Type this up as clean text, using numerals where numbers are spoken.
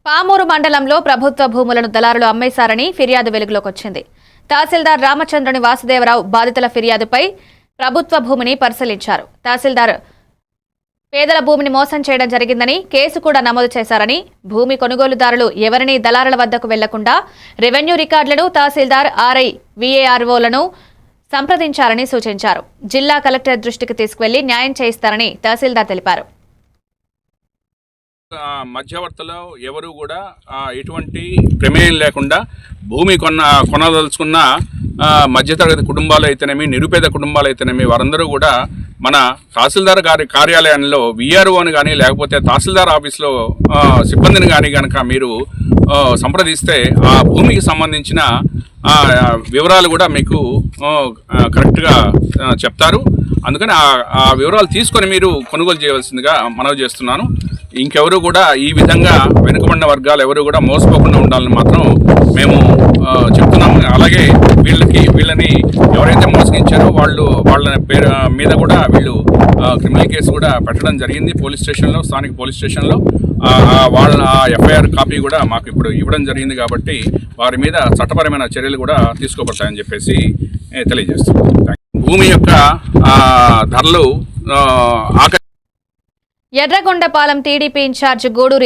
పామూరు మండలంలో ప్రభుత్వ భూములను దళారులు అమ్మేశారని ఫిర్యాదు వెలుగులోకి వచ్చింది. తహసీల్దార్ రామచంద్రుని వాసుదేవరావు బాధితుల ఫిర్యాదుపై ప్రభుత్వ భూమిని పరిశీలించారు. తహసీల్దార్ పేదల భూమిని మోసం చేయడం జరిగిందని కేసు కూడా నమోదు చేశారని, భూమి కొనుగోలుదారులు ఎవరిని దళారుల వద్దకు వెళ్లకుండా రెవెన్యూ రికార్డులను తహసీల్దార్ ఆర్ఐ విఏఆర్ఓలను సంప్రదించారని సూచించారు. జిల్లా కలెక్టర్ దృష్టికి తీసుకువెళ్లి న్యాయం చేయిస్తారని తహసీల్దార్ తెలిపారు. మధ్యవర్తులు ఎవరు కూడా ఎటువంటి ప్రమేయం లేకుండా భూమి కొనదలుచుకున్న మధ్యతరగతి కుటుంబాలు అయితేనేమి, నిరుపేద కుటుంబాలు అయితేనేమి, వారందరూ కూడా మన తహసీల్దార్ గారి కార్యాలయంలో విఆర్ఓని కానీ లేకపోతే తహసీల్దార్ ఆఫీస్లో సిబ్బందిని కానీ కనుక మీరు సంప్రదిస్తే ఆ భూమికి సంబంధించిన వివరాలు కూడా మీకు కరెక్ట్గా చెప్తారు. అందుకని ఆ వివరాలు తీసుకొని మీరు కొనుగోలు చేయవలసిందిగా మనవి చేస్తున్నాను. ఇంకెవరు కూడా ఈ విధంగా వెనుకబడిన వర్గాలు ఎవరు కూడా మోసపోకుండా ఉండాలని మాత్రం మేము చెప్తున్నాము. అలాగే వీళ్ళని ఎవరైతే మోసగించారో వాళ్ళ మీద కూడా వీళ్ళు క్రిమినల్ కేసు కూడా పెట్టడం జరిగింది పోలీస్ స్టేషన్లో, స్థానిక పోలీస్ స్టేషన్లో. వాళ్ళ ఎఫ్ఐఆర్ కాపీ కూడా మాకు ఇప్పుడు ఇవ్వడం జరిగింది కాబట్టి వారి మీద చట్టపరమైన చర్యలు కూడా తీసుకోబడతాయని చెప్పేసి తెలియజేస్తున్నాం. భూమి యొక్క ధరలు ఎర్రగొండపాలెం టీడీపీ ఇన్ఛార్జ్ గూడూరు